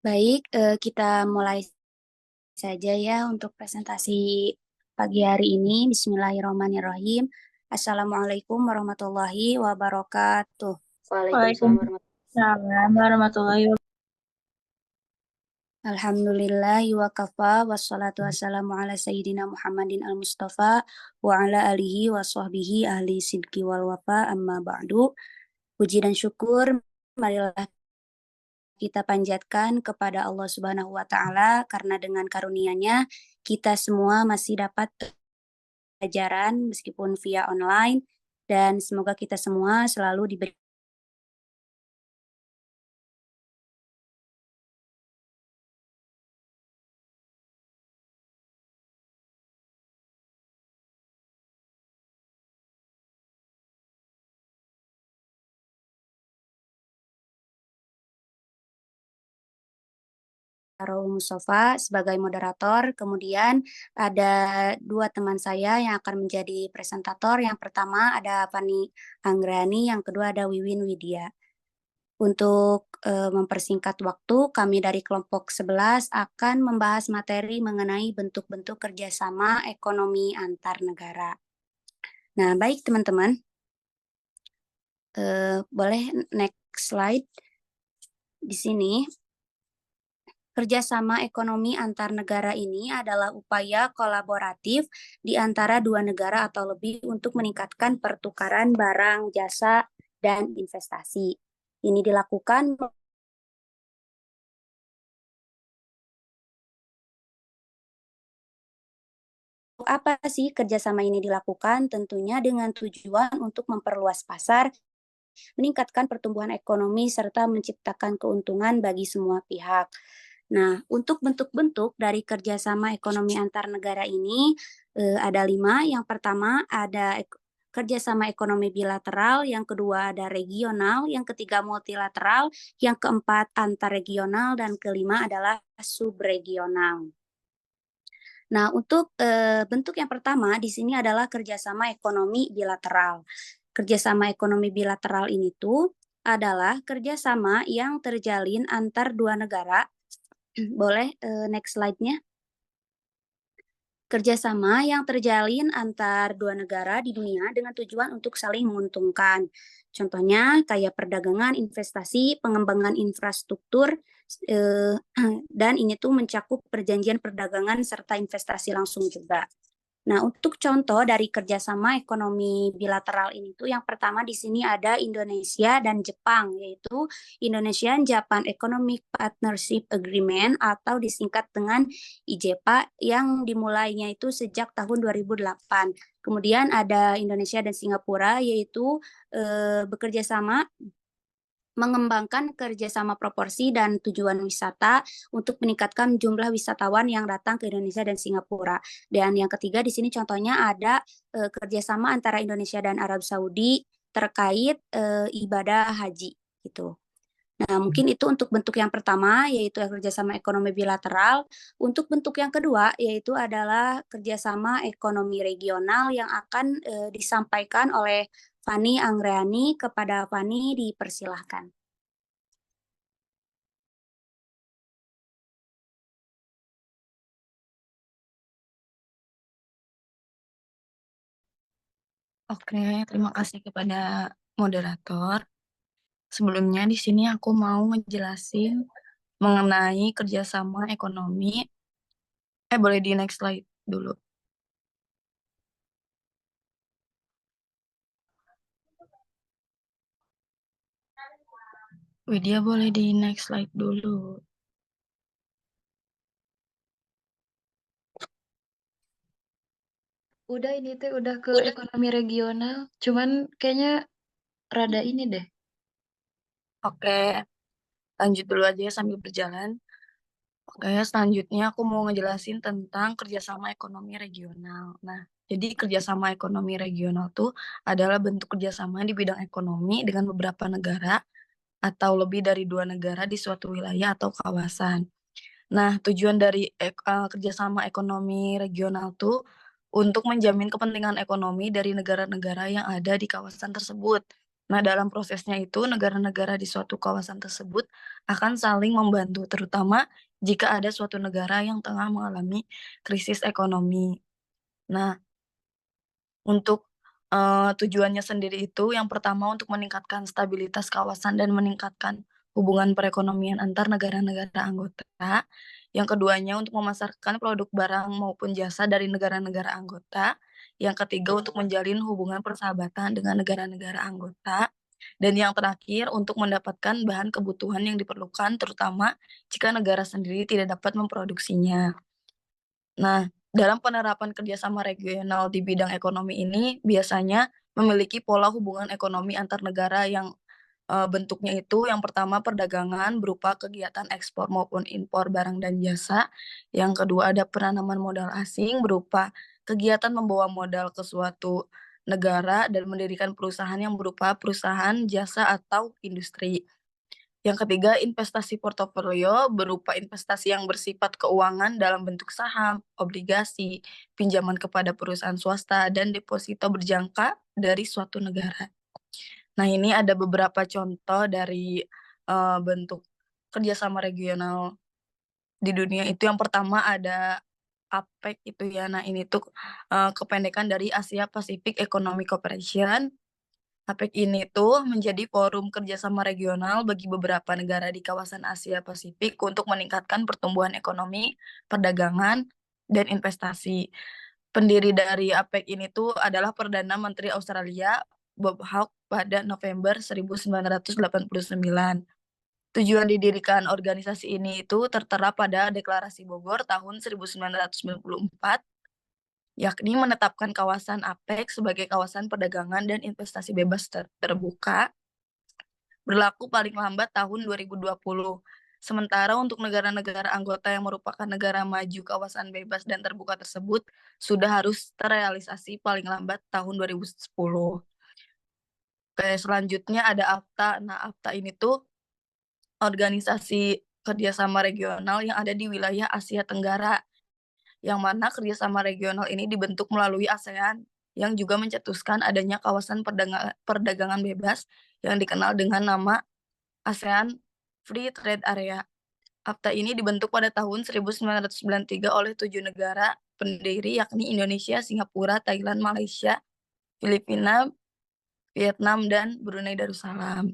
Baik, kita mulai saja ya untuk presentasi pagi hari ini. Bismillahirrahmanirrahim. Assalamualaikum warahmatullahi wabarakatuh. Waalaikumsalam warahmatullahi wabarakatuh. Alhamdulillahi wa kafa wassalatu wassalamu ala sayyidina Muhammadin al-Mustafa wa ala alihi wa sahbihi ahli sidki wal wafa amma ba'du. Puji dan syukur marilah kita panjatkan kepada Allah Subhanahu wa taala karena dengan karunia-Nya kita semua masih dapat pelajaran meskipun via online dan semoga kita semua selalu diberi Raul Mustafa sebagai moderator. Kemudian ada dua teman saya yang akan menjadi presentator. Yang pertama ada Fani Anggrani, yang kedua ada Wiwin Widya. Untuk mempersingkat waktu, kami dari kelompok 11 akan membahas materi mengenai bentuk-bentuk kerjasama ekonomi antar negara. Nah, baik teman-teman, boleh next slide. Di sini, kerjasama ekonomi antar negara ini adalah upaya kolaboratif di antara dua negara atau lebih untuk meningkatkan pertukaran barang, jasa, dan investasi. Ini dilakukan apa sih kerjasama ini dilakukan? Tentunya dengan tujuan untuk memperluas pasar, meningkatkan pertumbuhan ekonomi, serta menciptakan keuntungan bagi semua pihak. Nah, untuk bentuk-bentuk dari kerjasama ekonomi antar negara ini ada 5. Yang pertama ada kerjasama ekonomi bilateral, yang kedua ada regional, yang ketiga multilateral, yang keempat antar regional, dan kelima adalah subregional. Nah, untuk bentuk yang pertama di sini adalah kerjasama ekonomi bilateral. Kerjasama ekonomi bilateral ini tuh adalah kerjasama yang terjalin antar dua negara. Boleh next slide-nya. Kerjasama yang terjalin antar dua negara di dunia dengan tujuan untuk saling menguntungkan. Contohnya kayak perdagangan, investasi, pengembangan infrastruktur, dan ini tuh mencakup perjanjian perdagangan serta investasi langsung juga. Nah, untuk contoh dari kerjasama ekonomi bilateral ini tuh yang pertama di sini ada Indonesia dan Jepang, yaitu Indonesian Japan Economic Partnership Agreement atau disingkat dengan IJPA yang dimulainya itu sejak tahun 2008. Kemudian ada Indonesia dan Singapura, yaitu bekerja sama mengembangkan kerjasama proporsi dan tujuan wisata untuk meningkatkan jumlah wisatawan yang datang ke Indonesia dan Singapura. Dan yang ketiga di sini contohnya ada kerjasama antara Indonesia dan Arab Saudi terkait ibadah haji gitu. Nah, mungkin itu untuk bentuk yang pertama, yaitu kerjasama ekonomi bilateral. Untuk bentuk yang kedua, yaitu adalah kerjasama ekonomi regional yang akan disampaikan oleh Fani Anggrani. Kepada Fani dipersilahkan. Oke, terima kasih kepada moderator. Sebelumnya di sini aku mau ngejelasin mengenai kerjasama ekonomi. Boleh di next slide dulu. Widya boleh di next slide dulu. Udah ini teh udah ke ekonomi regional, cuman kayaknya rada ini deh. Oke, lanjut dulu aja sambil berjalan. Oke, selanjutnya aku mau ngejelasin tentang kerjasama ekonomi regional. Nah, jadi kerjasama ekonomi regional tuh adalah bentuk kerjasama di bidang ekonomi dengan beberapa negara atau lebih dari dua negara di suatu wilayah atau kawasan. Nah, tujuan dari kerjasama ekonomi regional tuh untuk menjamin kepentingan ekonomi dari negara-negara yang ada di kawasan tersebut. Nah, dalam prosesnya itu negara-negara di suatu kawasan tersebut akan saling membantu, terutama jika ada suatu negara yang tengah mengalami krisis ekonomi. Nah, untuk, tujuannya sendiri itu yang pertama untuk meningkatkan stabilitas kawasan dan meningkatkan hubungan perekonomian antar negara-negara anggota. Yang keduanya untuk memasarkan produk barang maupun jasa dari negara-negara anggota. Yang ketiga untuk menjalin hubungan persahabatan dengan negara-negara anggota. Dan yang terakhir untuk mendapatkan bahan kebutuhan yang diperlukan terutama jika negara sendiri tidak dapat memproduksinya. Nah, dalam penerapan kerjasama regional di bidang ekonomi ini biasanya memiliki pola hubungan ekonomi antar negara yang bentuknya itu yang pertama perdagangan berupa kegiatan ekspor maupun impor barang dan jasa. Yang kedua ada penanaman modal asing berupa kegiatan membawa modal ke suatu negara dan mendirikan perusahaan yang berupa perusahaan jasa atau industri. Yang ketiga, investasi portofolio berupa investasi yang bersifat keuangan dalam bentuk saham, obligasi, pinjaman kepada perusahaan swasta, dan deposito berjangka dari suatu negara. Nah, ini ada beberapa contoh dari bentuk kerjasama regional di dunia itu. Yang pertama ada APEC itu ya. Nah, ini tuh kependekan dari Asia Pacific Economic Cooperation. APEC ini tuh menjadi forum kerjasama regional bagi beberapa negara di kawasan Asia Pasifik untuk meningkatkan pertumbuhan ekonomi, perdagangan, dan investasi. Pendiri dari APEC ini tuh adalah Perdana Menteri Australia Bob Hawke pada November 1989. Tujuan didirikan organisasi ini itu tertera pada Deklarasi Bogor tahun 1994, yakni menetapkan kawasan APEC sebagai kawasan perdagangan dan investasi bebas terbuka, berlaku paling lambat tahun 2020. Sementara untuk negara-negara anggota yang merupakan negara maju kawasan bebas dan terbuka tersebut sudah harus terrealisasi paling lambat tahun 2010. Oke, selanjutnya ada AFTA. Nah, AFTA ini tuh organisasi kerjasama regional yang ada di wilayah Asia Tenggara, yang mana kerjasama regional ini dibentuk melalui ASEAN, yang juga mencetuskan adanya kawasan perdagangan bebas yang dikenal dengan nama ASEAN Free Trade Area. AFTA ini dibentuk pada tahun 1993 oleh 7 negara pendiri, yakni Indonesia, Singapura, Thailand, Malaysia, Filipina, Vietnam, dan Brunei Darussalam.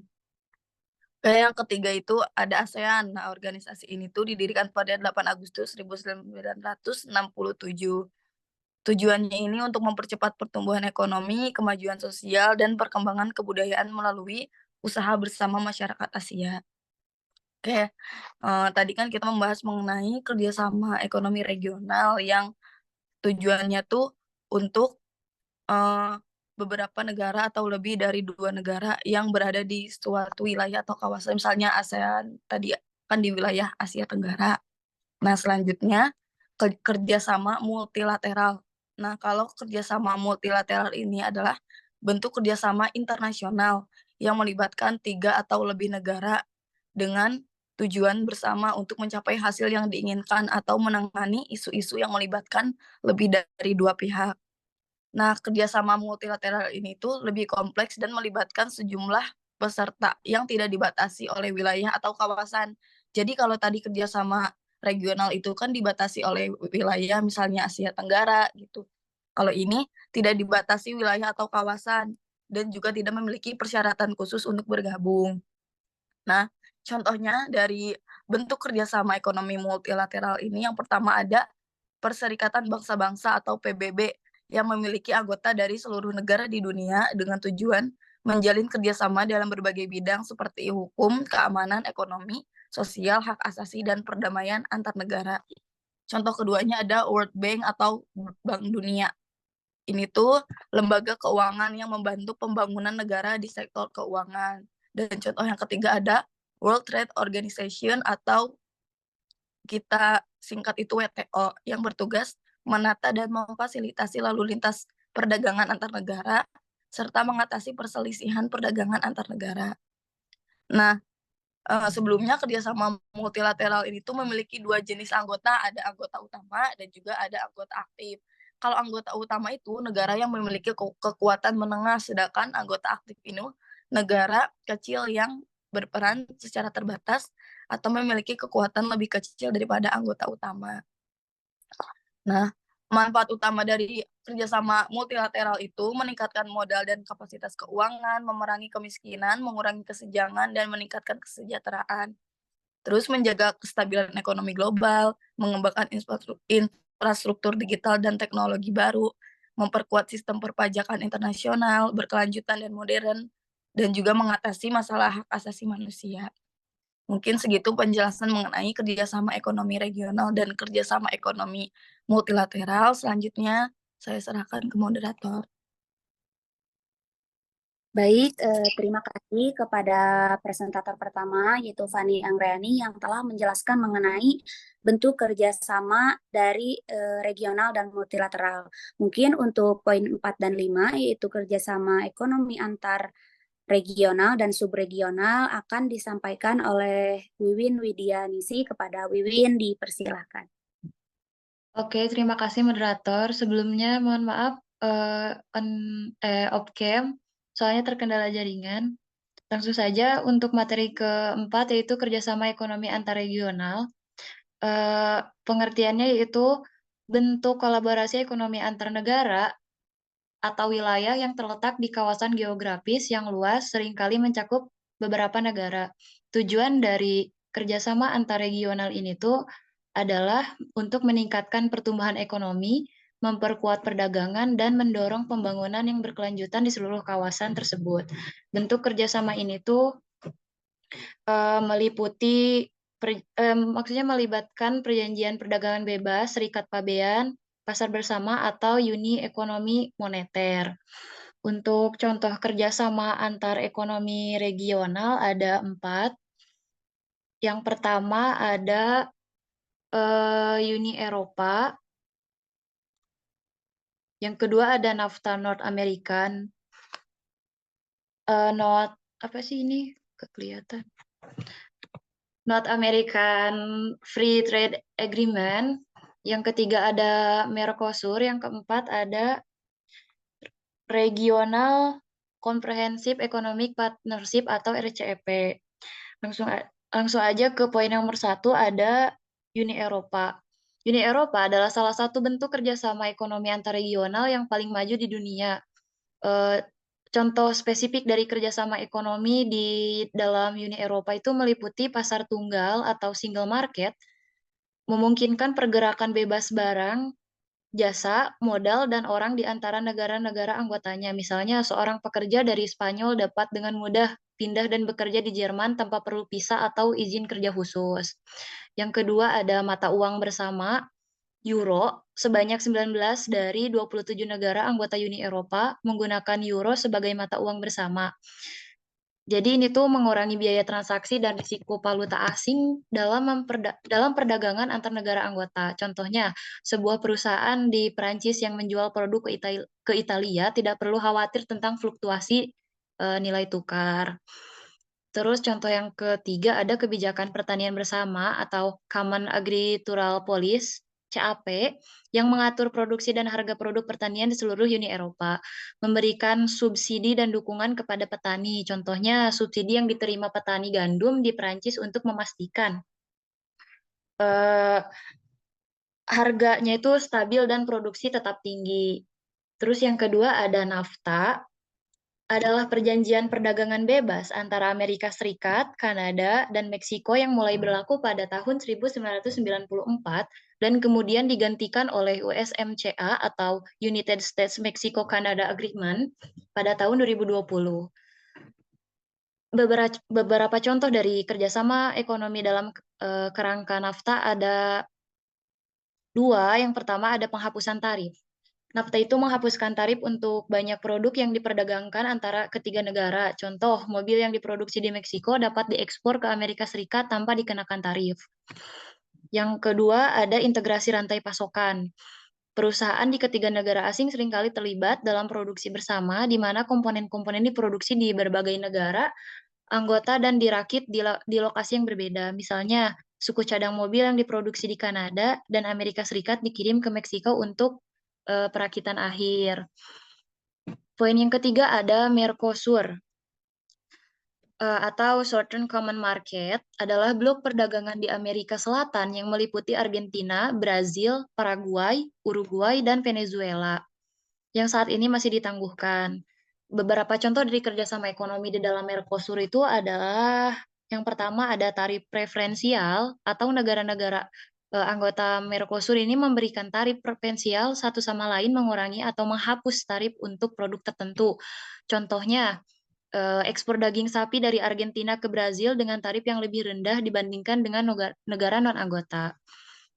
Yang ketiga itu ada ASEAN. Nah, organisasi ini tuh didirikan pada 8 Agustus 1967. Tujuannya ini untuk mempercepat pertumbuhan ekonomi, kemajuan sosial, dan perkembangan kebudayaan melalui usaha bersama masyarakat Asia. Oke, tadi kan kita membahas mengenai kerjasama ekonomi regional yang tujuannya tuh untuk beberapa negara atau lebih dari 2 negara yang berada di suatu wilayah atau kawasan, misalnya ASEAN tadi kan di wilayah Asia Tenggara. Nah, selanjutnya kerjasama multilateral. Nah, kalau kerjasama multilateral ini adalah bentuk kerjasama internasional yang melibatkan 3 atau lebih negara dengan tujuan bersama untuk mencapai hasil yang diinginkan atau menangani isu-isu yang melibatkan lebih dari 2 pihak. Nah, kerjasama multilateral ini tuh lebih kompleks dan melibatkan sejumlah peserta yang tidak dibatasi oleh wilayah atau kawasan. Jadi kalau tadi kerjasama regional itu kan dibatasi oleh wilayah, misalnya Asia Tenggara gitu. Kalau ini tidak dibatasi wilayah atau kawasan dan juga tidak memiliki persyaratan khusus untuk bergabung. Nah, contohnya dari bentuk kerjasama ekonomi multilateral ini yang pertama ada Perserikatan Bangsa-Bangsa atau PBB yang memiliki anggota dari seluruh negara di dunia dengan tujuan menjalin kerjasama dalam berbagai bidang seperti hukum, keamanan, ekonomi, sosial, hak asasi, dan perdamaian antar negara. Contoh keduanya ada World Bank atau Bank Dunia. Ini tuh lembaga keuangan yang membantu pembangunan negara di sektor keuangan. Dan contoh yang ketiga ada World Trade Organization atau kita singkat itu WTO, yang bertugas menata dan memfasilitasi lalu lintas perdagangan antar negara serta mengatasi perselisihan perdagangan antar negara. Nah, sebelumnya kerjasama multilateral ini tuh memiliki 2 jenis anggota, ada anggota utama dan juga ada anggota aktif. Kalau anggota utama itu negara yang memiliki kekuatan menengah, sedangkan anggota aktif ini negara kecil yang berperan secara terbatas atau memiliki kekuatan lebih kecil daripada anggota utama. Nah, manfaat utama dari kerjasama multilateral itu meningkatkan modal dan kapasitas keuangan, memerangi kemiskinan, mengurangi kesenjangan, dan meningkatkan kesejahteraan. Terus menjaga kestabilan ekonomi global, mengembangkan infrastruktur digital dan teknologi baru, memperkuat sistem perpajakan internasional, berkelanjutan dan modern, dan juga mengatasi masalah hak asasi manusia. Mungkin segitu penjelasan mengenai kerjasama ekonomi regional dan kerjasama ekonomi multilateral. Selanjutnya saya serahkan ke moderator. Baik, terima kasih kepada presentator pertama, yaitu Fani Anggreni, yang telah menjelaskan mengenai bentuk kerjasama dari regional dan multilateral. Mungkin untuk poin 4 dan 5, yaitu kerjasama ekonomi antar regional dan subregional, akan disampaikan oleh Wiwin Widianisi. Kepada Wiwin, dipersilahkan. Oke, terima kasih moderator. Sebelumnya mohon maaf off cam, soalnya terkendala jaringan. Langsung saja untuk materi keempat, yaitu kerjasama ekonomi antar regional. Pengertiannya yaitu bentuk kolaborasi ekonomi antar negara atau wilayah yang terletak di kawasan geografis yang luas, seringkali mencakup beberapa negara. Tujuan dari kerjasama antar regional ini tuh adalah untuk meningkatkan pertumbuhan ekonomi, memperkuat perdagangan, dan mendorong pembangunan yang berkelanjutan di seluruh kawasan tersebut. Bentuk kerjasama ini tuh meliputi maksudnya melibatkan perjanjian perdagangan bebas, serikat pabean, pasar bersama, atau uni ekonomi moneter. Untuk contoh kerjasama antar ekonomi regional ada 4. Yang pertama ada Uni Eropa. Yang kedua ada NAFTA North American. Apa sih ini? Kelihatan. North American Free Trade Agreement. Yang ketiga ada Mercosur. Yang keempat ada Regional Comprehensive Economic Partnership atau RCEP. Langsung aja ke poin nomor 1, ada Uni Eropa. Uni Eropa adalah salah satu bentuk kerjasama ekonomi antar regional yang paling maju di dunia. Contoh spesifik dari kerjasama ekonomi di dalam Uni Eropa itu meliputi pasar tunggal atau single market, memungkinkan pergerakan bebas barang, jasa, modal, dan orang di antara negara-negara anggotanya. Misalnya, seorang pekerja dari Spanyol dapat dengan mudah pindah dan bekerja di Jerman tanpa perlu visa atau izin kerja khusus. Yang kedua ada mata uang bersama, Euro. Sebanyak 19 dari 27 negara anggota Uni Eropa menggunakan Euro sebagai mata uang bersama. Jadi ini tuh mengurangi biaya transaksi dan risiko valuta asing dalam perdagangan antar negara anggota. Contohnya, sebuah perusahaan di Perancis yang menjual produk ke Italia tidak perlu khawatir tentang fluktuasi nilai tukar. Terus contoh yang ketiga ada kebijakan pertanian bersama atau Common Agricultural Policy, CAP, yang mengatur produksi dan harga produk pertanian di seluruh Uni Eropa, memberikan subsidi dan dukungan kepada petani. Contohnya subsidi yang diterima petani gandum di Perancis untuk memastikan harganya itu stabil dan produksi tetap tinggi. Terus yang kedua ada NAFTA, adalah perjanjian perdagangan bebas antara Amerika Serikat, Kanada, dan Meksiko yang mulai berlaku pada tahun 1994 dan kemudian digantikan oleh USMCA atau United States-Mexico-Canada Agreement pada tahun 2020. Beberapa contoh dari kerjasama ekonomi dalam kerangka NAFTA ada 2. Yang pertama ada penghapusan tarif. NAFTA itu menghapuskan tarif untuk banyak produk yang diperdagangkan antara ketiga negara. Contoh, mobil yang diproduksi di Meksiko dapat diekspor ke Amerika Serikat tanpa dikenakan tarif. Yang kedua, ada integrasi rantai pasokan. Perusahaan di ketiga negara asing seringkali terlibat dalam produksi bersama, di mana komponen-komponen diproduksi di berbagai negara, anggota dan dirakit di lokasi yang berbeda. Misalnya, suku cadang mobil yang diproduksi di Kanada dan Amerika Serikat dikirim ke Meksiko untuk perakitan akhir. Poin yang ketiga ada Mercosur. atau Southern Common Market adalah blok perdagangan di Amerika Selatan yang meliputi Argentina, Brazil, Paraguay, Uruguay, dan Venezuela yang saat ini masih ditangguhkan. Beberapa contoh dari kerjasama ekonomi di dalam Mercosur itu adalah yang pertama ada tarif preferensial atau negara-negara anggota Mercosur ini memberikan tarif preferensial satu sama lain mengurangi atau menghapus tarif untuk produk tertentu. Contohnya, ekspor daging sapi dari Argentina ke Brazil dengan tarif yang lebih rendah dibandingkan dengan negara non-anggota.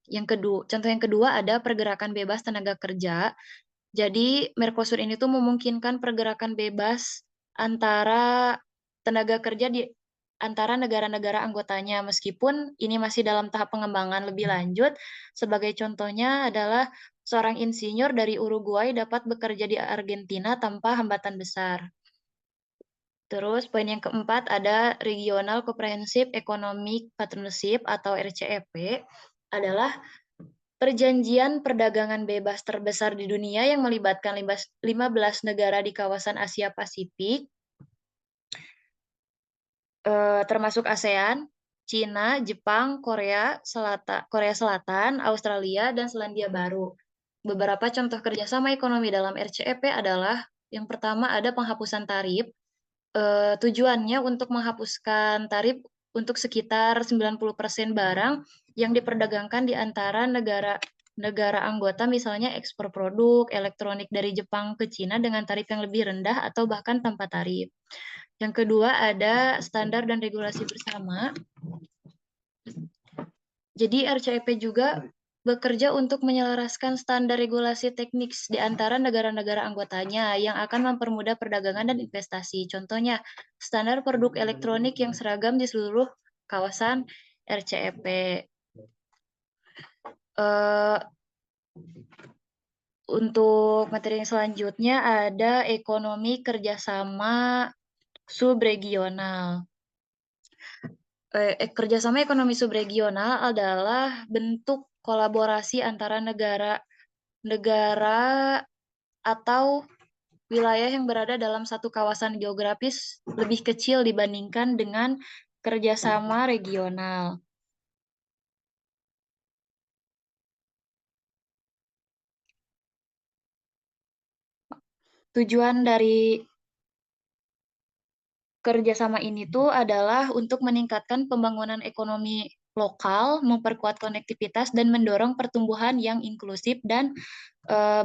Contoh yang kedua ada pergerakan bebas tenaga kerja. Jadi Mercosur ini tuh memungkinkan pergerakan bebas antara tenaga kerja di antara negara-negara anggotanya, meskipun ini masih dalam tahap pengembangan lebih lanjut. Sebagai contohnya adalah seorang insinyur dari Uruguay dapat bekerja di Argentina tanpa hambatan besar. Terus poin yang keempat ada Regional Comprehensive Economic Partnership atau RCEP adalah perjanjian perdagangan bebas terbesar di dunia yang melibatkan 15 negara di kawasan Asia Pasifik, termasuk ASEAN, Cina, Jepang, Korea Selatan, Australia, dan Selandia Baru. Beberapa contoh kerjasama ekonomi dalam RCEP adalah yang pertama ada penghapusan tarif. Tujuannya untuk menghapuskan tarif untuk sekitar 90% barang yang diperdagangkan di antara negara anggota, misalnya ekspor produk elektronik dari Jepang ke Cina dengan tarif yang lebih rendah atau bahkan tanpa tarif. Yang kedua ada standar dan regulasi bersama. Jadi RCEP juga bekerja untuk menyelaraskan standar regulasi teknis di antara negara-negara anggotanya yang akan mempermudah perdagangan dan investasi. Contohnya, standar produk elektronik yang seragam di seluruh kawasan RCEP. Untuk materi yang selanjutnya ada ekonomi kerjasama subregional. Kerjasama ekonomi subregional adalah bentuk kolaborasi antara negara atau wilayah yang berada dalam satu kawasan geografis lebih kecil dibandingkan dengan kerjasama regional. Tujuan dari kerjasama ini tuh adalah untuk meningkatkan pembangunan ekonomi lokal, memperkuat konektivitas, dan mendorong pertumbuhan yang inklusif dan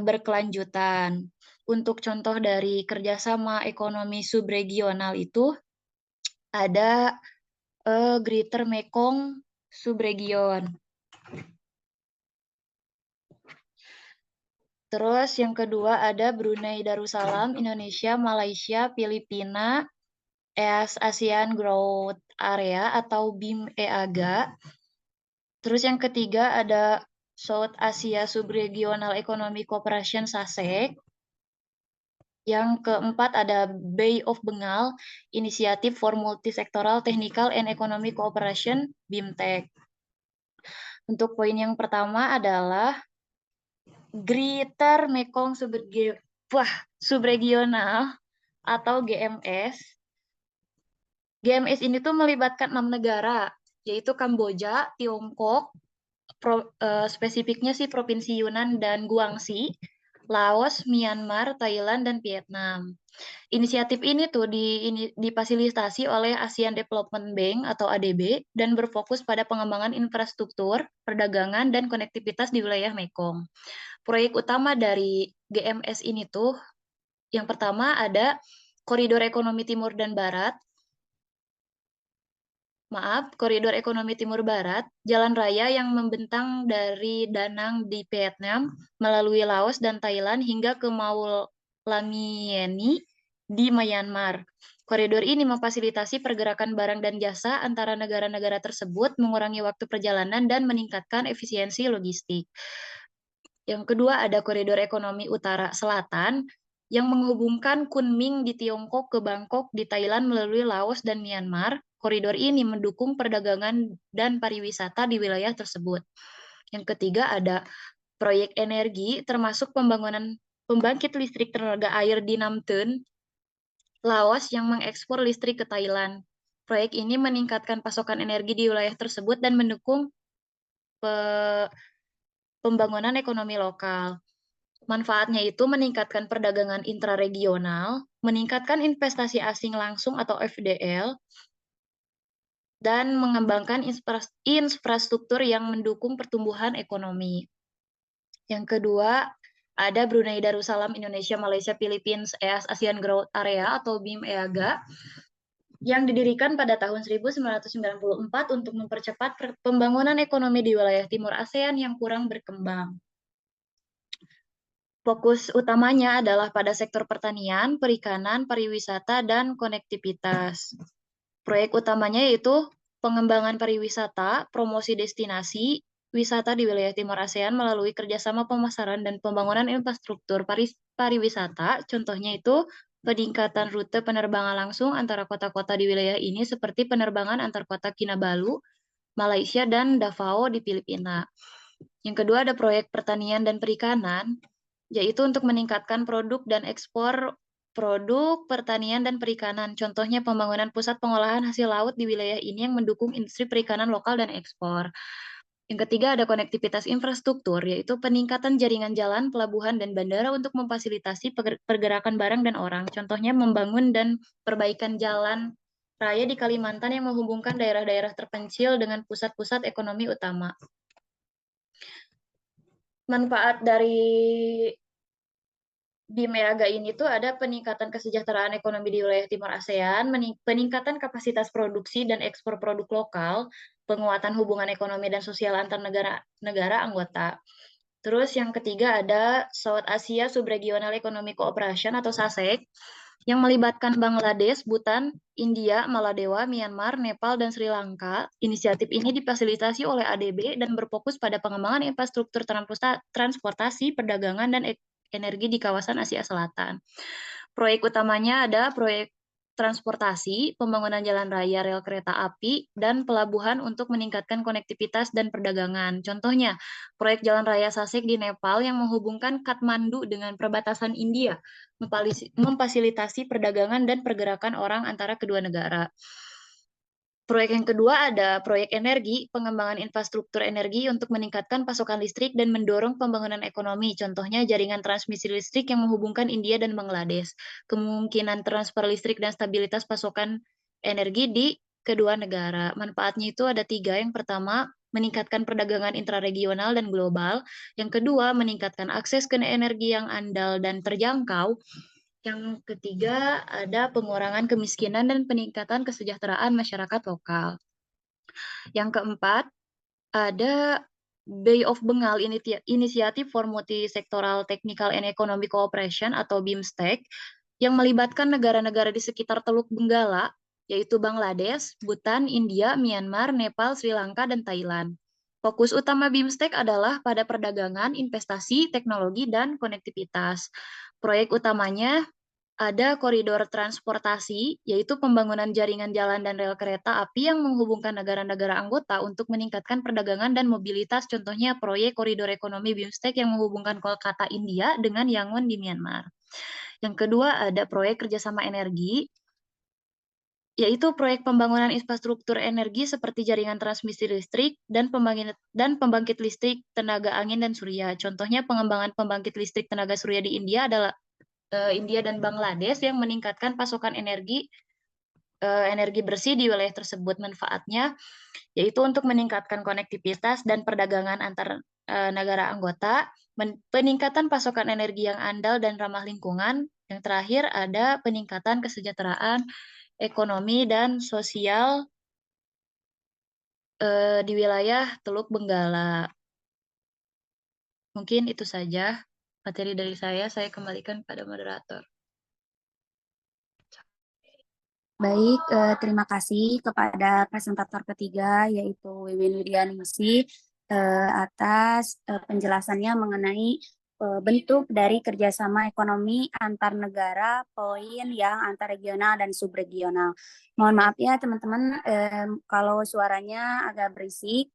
berkelanjutan. Untuk contoh dari kerjasama ekonomi subregional itu ada Greater Mekong Subregion. Terus yang kedua ada Brunei Darussalam, Indonesia, Malaysia, Filipina, ASEAN Growth Area atau BIM-EAGA. Terus yang ketiga ada South Asia Subregional Economic Cooperation SASEC. Yang keempat ada Bay of Bengal, Initiative for Multisectoral Technical and Economic Cooperation, BIMTEC. Untuk poin yang pertama adalah Greater Mekong Subregional atau GMS. GMS ini tuh melibatkan 6 negara, yaitu Kamboja, Tiongkok, spesifiknya sih Provinsi Yunnan dan Guangxi, Laos, Myanmar, Thailand, dan Vietnam. Inisiatif ini tuh difasilitasi oleh ASEAN Development Bank atau ADB dan berfokus pada pengembangan infrastruktur, perdagangan, dan konektivitas di wilayah Mekong. Proyek utama dari GMS ini tuh yang pertama ada Koridor Ekonomi Timur dan Barat. Koridor Ekonomi Timur Barat, jalan raya yang membentang dari Danang di Vietnam melalui Laos dan Thailand hingga ke Maulamieni di Myanmar. Koridor ini memfasilitasi pergerakan barang dan jasa antara negara-negara tersebut, mengurangi waktu perjalanan dan meningkatkan efisiensi logistik. Yang kedua ada Koridor Ekonomi Utara Selatan yang menghubungkan Kunming di Tiongkok ke Bangkok di Thailand melalui Laos dan Myanmar. Koridor ini mendukung perdagangan dan pariwisata di wilayah tersebut. Yang ketiga ada proyek energi termasuk pembangunan pembangkit listrik tenaga air di Nam Thuận, Laos yang mengekspor listrik ke Thailand. Proyek ini meningkatkan pasokan energi di wilayah tersebut dan mendukung pembangunan ekonomi lokal. Manfaatnya itu meningkatkan perdagangan intraregional, meningkatkan investasi asing langsung atau FDL, dan mengembangkan infrastruktur yang mendukung pertumbuhan ekonomi. Yang kedua, ada Brunei Darussalam Indonesia Malaysia Philippines EAS ASEAN Growth Area atau BIM EAGA yang didirikan pada tahun 1994 untuk mempercepat pembangunan ekonomi di wilayah timur ASEAN yang kurang berkembang. Fokus utamanya adalah pada sektor pertanian, perikanan, pariwisata, dan konektivitas. Proyek utamanya yaitu pengembangan pariwisata, promosi destinasi, wisata di wilayah timur ASEAN melalui kerjasama pemasaran dan pembangunan infrastruktur pariwisata. Contohnya itu peningkatan rute penerbangan langsung antara kota-kota di wilayah ini seperti penerbangan antar kota Kinabalu, Malaysia, dan Davao di Filipina. Yang kedua ada proyek pertanian dan perikanan, yaitu untuk meningkatkan produk dan ekspor produk pertanian dan perikanan. Contohnya pembangunan pusat pengolahan hasil laut di wilayah ini yang mendukung industri perikanan lokal dan ekspor. Yang ketiga ada konektivitas infrastruktur, yaitu peningkatan jaringan jalan, pelabuhan, dan bandara untuk memfasilitasi pergerakan barang dan orang. Contohnya membangun dan perbaikan jalan raya di Kalimantan yang menghubungkan daerah-daerah terpencil dengan pusat-pusat ekonomi utama. Manfaat dari BIM EAGA ini tuh ada peningkatan kesejahteraan ekonomi di wilayah timur ASEAN, peningkatan kapasitas produksi dan ekspor produk lokal, penguatan hubungan ekonomi dan sosial antar negara anggota. Terus yang ketiga ada South Asia Subregional Economic Cooperation atau SASEC yang melibatkan Bangladesh, Bhutan, India, Maladewa, Myanmar, Nepal, dan Sri Lanka. Inisiatif ini difasilitasi oleh ADB dan berfokus pada pengembangan infrastruktur transportasi, perdagangan, dan energi di kawasan Asia Selatan. Proyek utamanya ada proyek transportasi, pembangunan jalan raya, rel kereta api, dan pelabuhan untuk meningkatkan konektivitas dan perdagangan. Contohnya, proyek jalan raya Sasek di Nepal yang menghubungkan Kathmandu dengan perbatasan India, memfasilitasi perdagangan dan pergerakan orang antara kedua negara. Proyek yang kedua ada proyek energi, pengembangan infrastruktur energi untuk meningkatkan pasokan listrik dan mendorong pembangunan ekonomi. Contohnya jaringan transmisi listrik yang menghubungkan India dan Bangladesh. Kemungkinan transfer listrik dan stabilitas pasokan energi di kedua negara. Manfaatnya itu ada 3. Yang pertama, meningkatkan perdagangan intraregional dan global. Yang kedua, meningkatkan akses ke energi yang andal dan terjangkau. Yang ketiga, ada pengurangan kemiskinan dan peningkatan kesejahteraan masyarakat lokal. Yang keempat, ada Bay of Bengal Initiative for Multi-Sectoral Technical and Economic Cooperation atau BIMSTEC yang melibatkan negara-negara di sekitar Teluk Benggala, yaitu Bangladesh, Bhutan, India, Myanmar, Nepal, Sri Lanka, dan Thailand. Fokus utama BIMSTEC adalah pada perdagangan, investasi, teknologi, dan konektivitas. Proyek utamanya ada koridor transportasi, yaitu pembangunan jaringan jalan dan rel kereta api yang menghubungkan negara-negara anggota untuk meningkatkan perdagangan dan mobilitas. Contohnya proyek koridor ekonomi BIMSTEC yang menghubungkan Kolkata, India dengan Yangon di Myanmar. Yang kedua ada proyek kerjasama energi, yaitu proyek pembangunan infrastruktur energi seperti jaringan transmisi listrik dan pembangkit listrik tenaga angin dan surya. Contohnya pengembangan pembangkit listrik tenaga surya di India adalah India dan Bangladesh yang meningkatkan pasokan energi bersih di wilayah tersebut. Manfaatnya yaitu untuk meningkatkan konektivitas dan perdagangan antar negara anggota, peningkatan pasokan energi yang andal dan ramah lingkungan. Yang terakhir ada peningkatan kesejahteraan ekonomi dan sosial di wilayah Teluk Benggala. Mungkin itu saja materi dari saya kembalikan pada moderator. Baik, terima kasih kepada presentator ketiga, yaitu Wiwin Widianingsih, atas penjelasannya mengenai bentuk dari kerjasama ekonomi antar negara, poin yang antar regional dan subregional. Mohon maaf ya teman-teman, kalau suaranya agak berisik.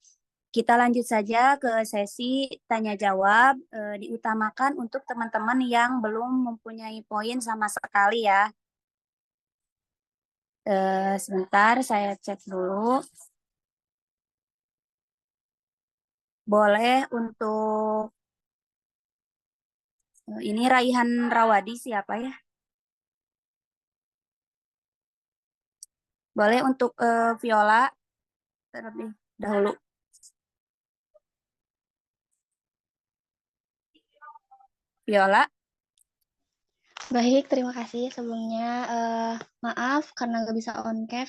Kita lanjut saja ke sesi tanya jawab, diutamakan untuk teman-teman yang belum mempunyai poin sama sekali ya. Sebentar, saya cek dulu. Boleh untuk ini Raihan Rawadi siapa ya? Boleh untuk Viola terlebih dahulu. Viola. Baik, terima kasih sebelumnya. Maaf karena nggak bisa on cam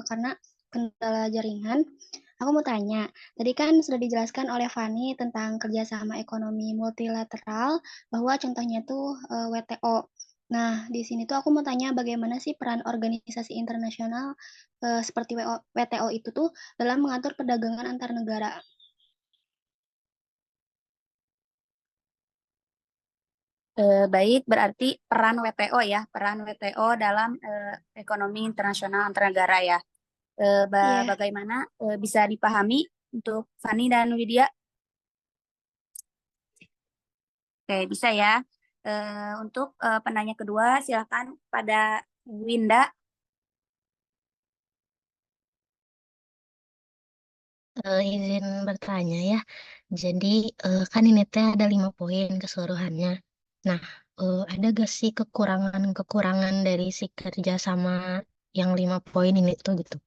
karena kendala jaringan. Aku mau tanya, tadi kan sudah dijelaskan oleh Fani tentang kerjasama ekonomi multilateral, bahwa contohnya tuh WTO. Nah, di sini tuh aku mau tanya bagaimana sih peran organisasi internasional seperti WTO itu tuh dalam mengatur perdagangan antar negara. Baik, berarti peran WTO ya, peran WTO dalam ekonomi internasional antar negara ya. Iya, Bagaimana bisa dipahami untuk Fani dan Widya? Oke, bisa ya. Untuk penanya kedua, silakan pada Winda. Izin bertanya ya. Jadi kan ini teh ada 5 poin keseluruhannya. Nah, ada gak sih kekurangan-kekurangan dari si kerja sama yang 5 poin ini tuh gitu?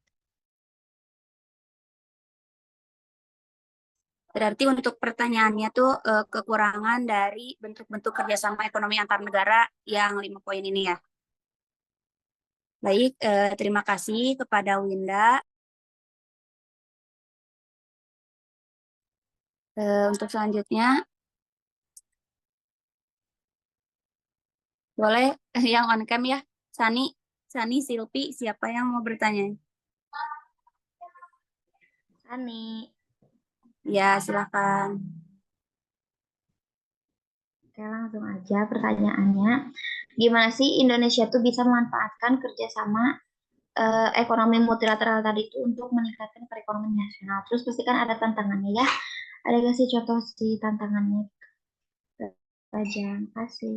Berarti untuk pertanyaannya tuh kekurangan dari bentuk-bentuk kerjasama ekonomi antar negara yang 5 poin ini ya. Baik, terima kasih kepada Winda. Untuk selanjutnya, boleh yang on cam ya. Sani, Silpi, siapa yang mau bertanya? Ani. Ya, silakan. Oke, langsung aja pertanyaannya. Gimana sih Indonesia tuh bisa memanfaatkan kerjasama ekonomi multilateral tadi itu untuk meningkatkan perekonomian nasional? Terus pasti kan ada tantangannya ya. Ada nggak sih contoh si tantangannya? Aja, kasih.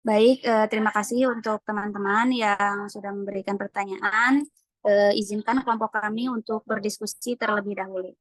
Baik, terima kasih untuk teman-teman yang sudah memberikan pertanyaan. Izinkan kelompok kami untuk berdiskusi terlebih dahulu.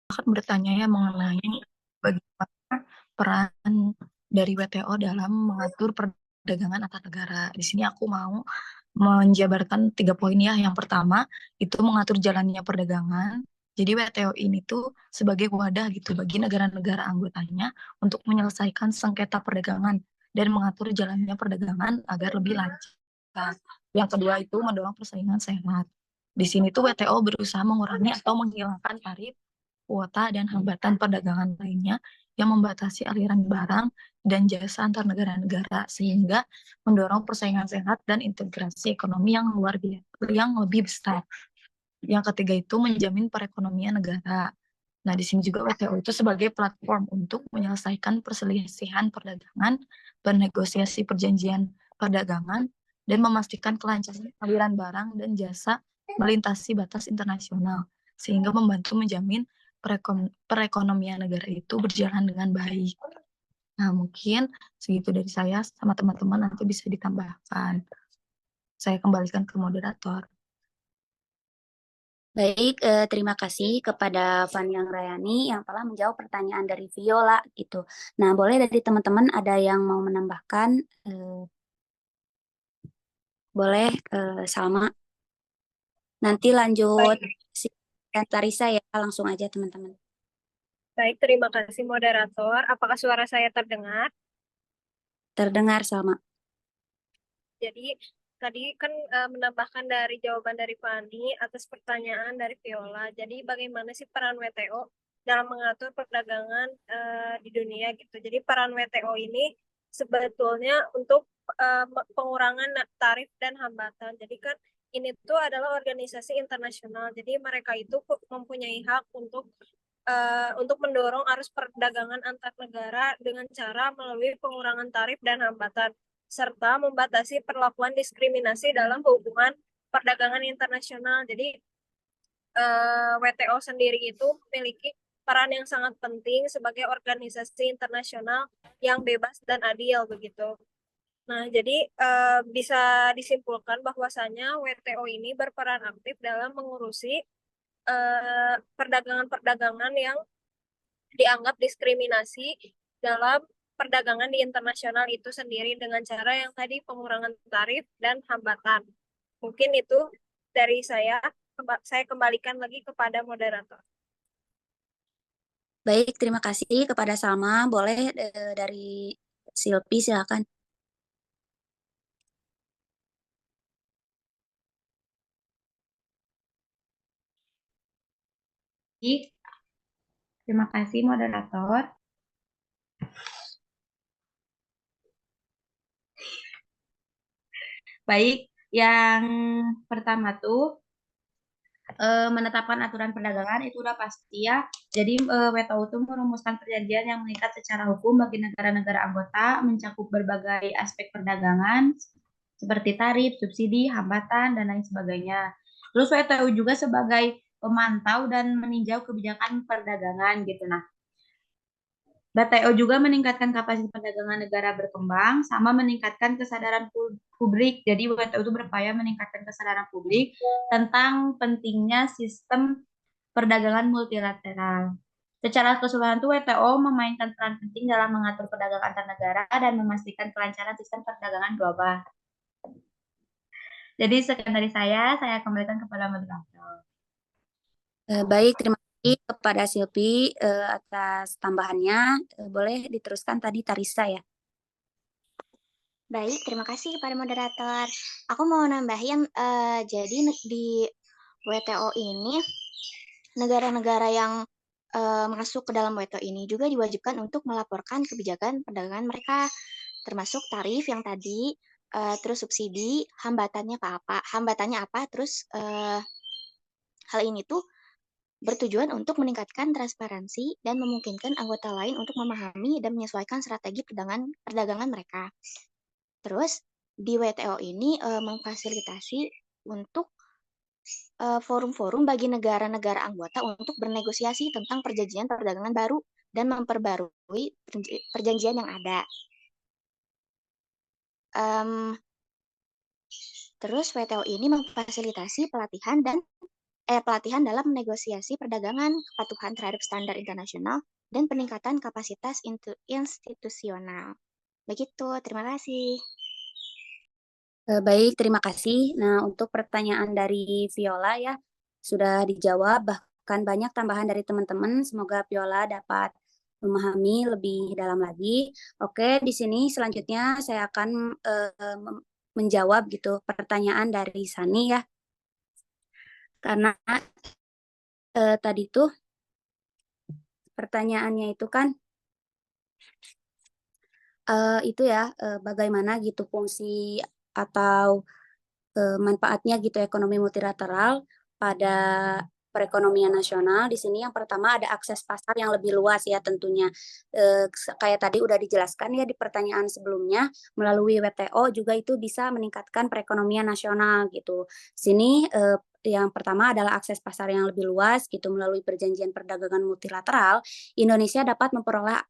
Akan bertanya ya mengenai bagaimana peran dari WTO dalam mengatur perdagangan antar negara. Di sini aku mau menjabarkan 3 poin ya. Yang pertama itu mengatur jalannya perdagangan. Jadi WTO ini tuh sebagai wadah gitu bagi negara-negara anggotanya untuk menyelesaikan sengketa perdagangan dan mengatur jalannya perdagangan agar lebih lancar. Yang kedua itu mendorong persaingan sehat. Di sini tuh WTO berusaha mengurangi atau menghilangkan tarif, kuota, dan hambatan perdagangan lainnya yang membatasi aliran barang dan jasa antar negara-negara sehingga mendorong persaingan sehat dan integrasi ekonomi yang luar biasa, yang lebih besar. Yang ketiga itu menjamin perekonomian negara. Nah, di sini juga WTO itu sebagai platform untuk menyelesaikan perselisihan perdagangan, bernegosiasi perjanjian perdagangan, dan memastikan kelancaran aliran barang dan jasa melintasi batas internasional, sehingga membantu menjamin perekonomian negara itu berjalan dengan baik. Nah, mungkin segitu dari saya, sama teman-teman nanti bisa ditambahkan. Saya kembalikan ke moderator. Baik, terima kasih kepada Fani Rayani yang telah menjawab pertanyaan dari Viola gitu. Nah, boleh dari teman-teman ada yang mau menambahkan? Boleh, Salma. Nanti lanjut si Tarisa ya, langsung aja teman-teman. Baik, terima kasih moderator. Apakah suara saya terdengar? Terdengar Salma. Jadi tadi kan menambahkan dari jawaban dari Fani atas pertanyaan dari Viola. Jadi bagaimana sih peran WTO dalam mengatur perdagangan di dunia gitu. Jadi peran WTO ini sebetulnya untuk pengurangan tarif dan hambatan. Jadi kan ini tuh adalah organisasi internasional. Jadi mereka itu mempunyai hak untuk mendorong arus perdagangan antar negara dengan cara melalui pengurangan tarif dan hambatan, serta membatasi perlakuan diskriminasi dalam hubungan perdagangan internasional. Jadi WTO sendiri itu memiliki peran yang sangat penting sebagai organisasi internasional yang bebas dan adil begitu. Nah, jadi bisa disimpulkan bahwasanya WTO ini berperan aktif dalam mengurusi perdagangan-perdagangan yang dianggap diskriminasi dalam perdagangan di internasional itu sendiri dengan cara yang tadi pengurangan tarif dan hambatan. Mungkin itu dari saya. Saya kembalikan lagi kepada moderator. Baik, terima kasih kepada Salma. Boleh dari Silpi, silakan. Terima kasih moderator. Baik, yang pertama tuh menetapkan aturan perdagangan itu udah pasti ya. Jadi WTO itu merumuskan perjanjian yang mengikat secara hukum bagi negara-negara anggota, mencakup berbagai aspek perdagangan seperti tarif, subsidi, hambatan, dan lain sebagainya. Terus WTO juga sebagai pemantau dan meninjau kebijakan perdagangan gitu. Nah, WTO juga meningkatkan kapasitas perdagangan negara berkembang sama meningkatkan kesadaran publik. Jadi WTO itu berupaya meningkatkan kesadaran publik tentang pentingnya sistem perdagangan multilateral. Secara keseluruhan tuh WTO memainkan peran penting dalam mengatur perdagangan antar negara dan memastikan kelancaran sistem perdagangan global. Jadi sekian dari saya kembalikan kepada moderator. Baik, terima kasih kepada Silpi atas tambahannya. Boleh diteruskan tadi Tarisa ya. Baik, terima kasih kepada moderator. Aku mau nambahin, jadi di WTO ini, negara-negara yang masuk ke dalam WTO ini juga diwajibkan untuk melaporkan kebijakan perdagangan mereka, termasuk tarif yang tadi, terus subsidi, hambatannya apa, terus hal ini tuh bertujuan untuk meningkatkan transparansi dan memungkinkan anggota lain untuk memahami dan menyesuaikan strategi perdagangan mereka. Terus di WTO ini memfasilitasi untuk forum-forum bagi negara-negara anggota untuk bernegosiasi tentang perjanjian perdagangan baru dan memperbarui perjanjian yang ada. Terus WTO ini memfasilitasi pelatihan dalam negosiasi perdagangan, kepatuhan terhadap standar internasional, dan peningkatan kapasitas institusional. Begitu, terima kasih. Baik, terima kasih. Nah, untuk pertanyaan dari Viola ya, sudah dijawab, bahkan banyak tambahan dari teman-teman. Semoga Viola dapat memahami lebih dalam lagi. Oke, di sini selanjutnya saya akan menjawab gitu pertanyaan dari Sani ya. Karena tadi tuh pertanyaannya itu kan itu ya, bagaimana gitu fungsi atau manfaatnya gitu ekonomi multilateral pada perekonomian nasional. Di sini yang pertama ada akses pasar yang lebih luas ya tentunya. Kayak tadi udah dijelaskan ya di pertanyaan sebelumnya, melalui WTO juga itu bisa meningkatkan perekonomian nasional gitu. Sini yang pertama adalah akses pasar yang lebih luas gitu melalui perjanjian perdagangan multilateral. Indonesia dapat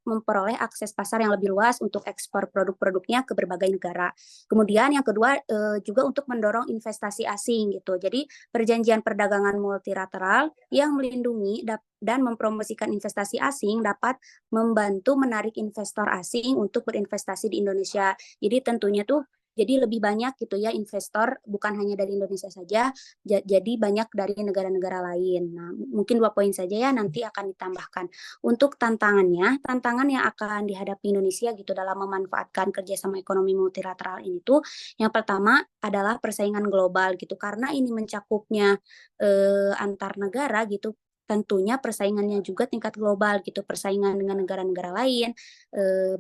memperoleh akses pasar yang lebih luas untuk ekspor produk-produknya ke berbagai negara. Kemudian yang kedua juga untuk mendorong investasi asing gitu. Jadi perjanjian perdagangan multilateral yang melindungi dan mempromosikan investasi asing dapat membantu menarik investor asing untuk berinvestasi di Indonesia. Jadi tentunya tuh jadi lebih banyak gitu ya investor bukan hanya dari Indonesia saja, jadi banyak dari negara-negara lain. Nah, mungkin 2 poin saja ya nanti akan ditambahkan. Untuk tantangan yang akan dihadapi Indonesia gitu dalam memanfaatkan kerjasama ekonomi multilateral ini tuh, yang pertama adalah persaingan global gitu, karena ini mencakupnya antar negara gitu. Tentunya persaingannya juga tingkat global gitu, persaingan dengan negara-negara lain,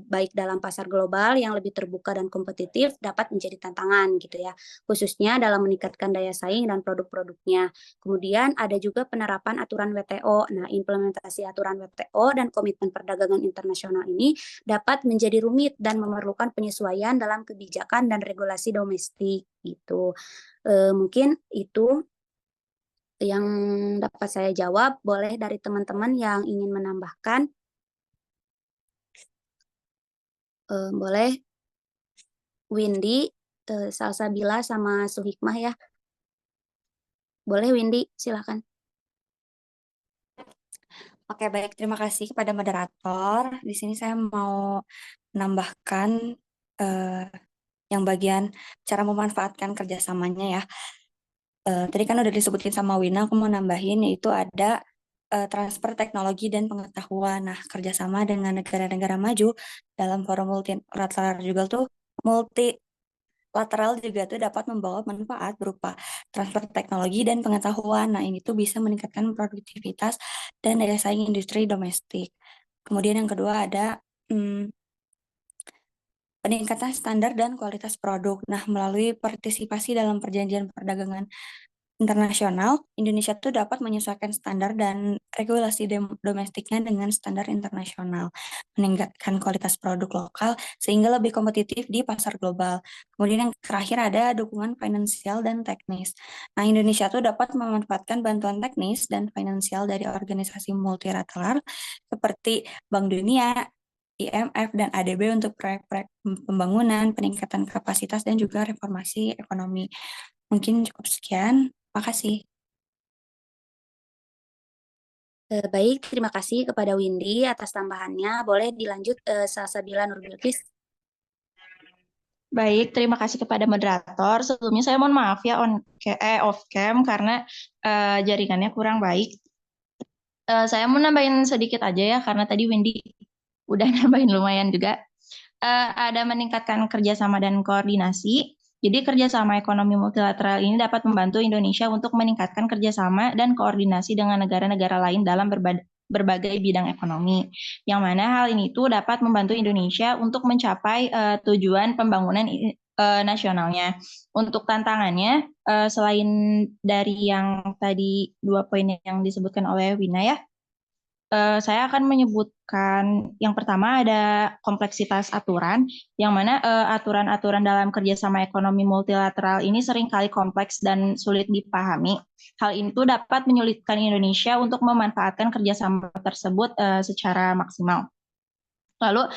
baik dalam pasar global yang lebih terbuka dan kompetitif dapat menjadi tantangan gitu ya, khususnya dalam meningkatkan daya saing dan produk-produknya. Kemudian ada juga penerapan aturan WTO. Nah, implementasi aturan WTO dan komitmen perdagangan internasional ini dapat menjadi rumit dan memerlukan penyesuaian dalam kebijakan dan regulasi domestik gitu. Mungkin itu yang dapat saya jawab. Boleh dari teman-teman yang ingin menambahkan. Boleh Windy, Salsabila sama Suhikmah ya. Boleh Windy, silakan. Oke, baik. Terima kasih kepada moderator. Di sini saya mau menambahkan eh, yang bagian cara memanfaatkan kerjasamanya ya. Tadi kan udah disebutin sama Wina, aku mau nambahin yaitu ada transfer teknologi dan pengetahuan. Nah, kerjasama dengan negara-negara maju dalam forum multilateral juga tuh multilateral juga tuh dapat membawa manfaat berupa transfer teknologi dan pengetahuan. Nah, ini tuh bisa meningkatkan produktivitas dan daya saing industri domestik. Kemudian yang kedua ada peningkatan standar dan kualitas produk. Nah, melalui partisipasi dalam perjanjian perdagangan internasional, Indonesia tuh dapat menyesuaikan standar dan regulasi domestiknya dengan standar internasional, meningkatkan kualitas produk lokal sehingga lebih kompetitif di pasar global. Kemudian yang terakhir ada dukungan finansial dan teknis. Nah, Indonesia tuh dapat memanfaatkan bantuan teknis dan finansial dari organisasi multilateral seperti Bank Dunia, IMF, dan ADB untuk proyek-proyek pembangunan, peningkatan kapasitas, dan juga reformasi ekonomi. Mungkin cukup sekian. Makasih. Baik, terima kasih kepada Windy atas tambahannya. Boleh dilanjut Salsabila Nurbilkis. Baik, terima kasih kepada moderator. Sebelumnya saya mohon maaf ya off cam karena jaringannya kurang baik. Saya mau nambahin sedikit aja ya karena tadi Windy udah nambahin lumayan juga. Ada meningkatkan kerjasama dan koordinasi. Jadi kerjasama ekonomi multilateral ini dapat membantu Indonesia untuk meningkatkan kerjasama dan koordinasi dengan negara-negara lain dalam berbagai bidang ekonomi. Yang mana hal ini itu dapat membantu Indonesia untuk mencapai tujuan pembangunan nasionalnya. Untuk tantangannya, selain dari yang tadi 2 poin yang disebutkan oleh Wina ya, saya akan menyebutkan yang pertama ada kompleksitas aturan, yang mana aturan-aturan dalam kerjasama ekonomi multilateral ini seringkali kompleks dan sulit dipahami. Hal itu dapat menyulitkan Indonesia untuk memanfaatkan kerjasama tersebut secara maksimal. Lalu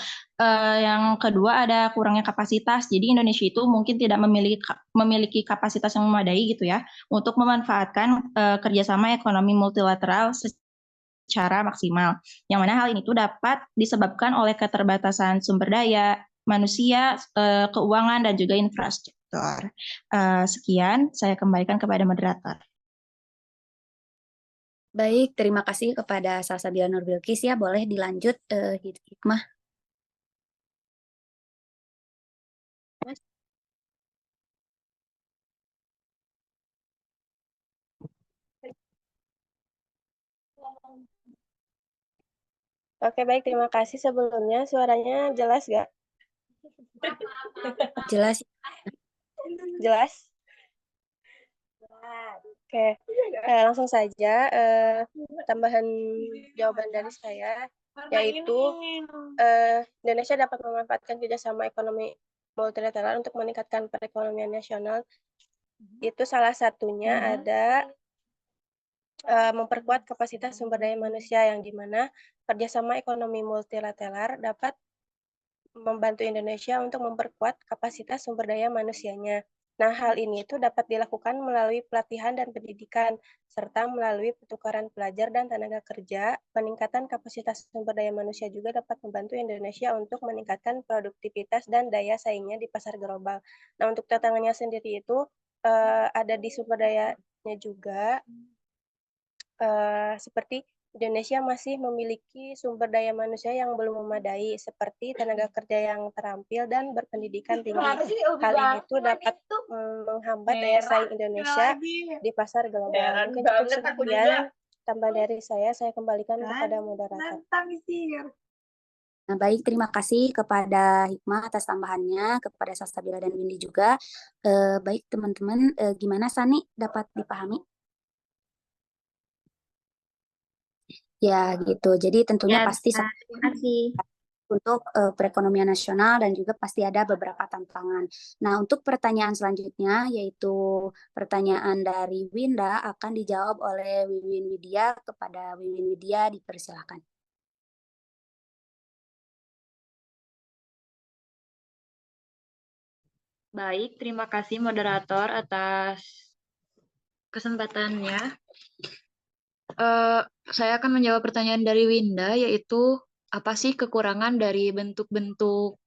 yang kedua ada kurangnya kapasitas. Jadi Indonesia itu mungkin tidak memiliki kapasitas yang memadai gitu ya untuk memanfaatkan kerjasama ekonomi multilateral secara maksimal. Yang mana hal ini tuh dapat disebabkan oleh keterbatasan sumber daya, manusia, keuangan, dan juga infrastruktur. Sekian, saya kembalikan kepada moderator. Baik, terima kasih kepada Salsabila Nurbilkis ya. Boleh dilanjut Hikmah. Oke, baik. Terima kasih sebelumnya. Suaranya jelas nggak? Jelas. Jelas? Oke, langsung saja. Tambahan jawaban dari saya, yaitu Indonesia dapat memanfaatkan kerjasama ekonomi multilateral untuk meningkatkan perekonomian nasional. Itu salah satunya ada memperkuat kapasitas sumber daya manusia yang dimana kerjasama ekonomi multilateral dapat membantu Indonesia untuk memperkuat kapasitas sumber daya manusianya. Nah, hal ini itu dapat dilakukan melalui pelatihan dan pendidikan, serta melalui pertukaran pelajar dan tenaga kerja. Peningkatan kapasitas sumber daya manusia juga dapat membantu Indonesia untuk meningkatkan produktivitas dan daya saingnya di pasar global. Nah, untuk tantangannya sendiri itu ada di sumber dayanya juga, seperti Indonesia masih memiliki sumber daya manusia yang belum memadai, seperti tenaga kerja yang terampil dan berpendidikan tinggi. Hal ini itu dapat menghambat daya saing Indonesia di pasar global. Mungkin cukup sekian tambah dari saya kembalikan kepada moderator. Nah, baik, terima kasih kepada Hikmah atas tambahannya, kepada Salsabila dan Windy juga. Baik, teman-teman, gimana Sani dapat dipahami? Ya, gitu. Jadi tentunya Ya, pasti terima kasih. untuk perekonomian nasional dan juga pasti ada beberapa tantangan. Nah, untuk pertanyaan selanjutnya yaitu pertanyaan dari Winda akan dijawab oleh Wiwin Widya. Kepada Wiwin Widya dipersilakan. Baik, terima kasih moderator atas kesempatannya. Saya akan menjawab pertanyaan dari Winda, yaitu apa sih kekurangan dari bentuk-bentuk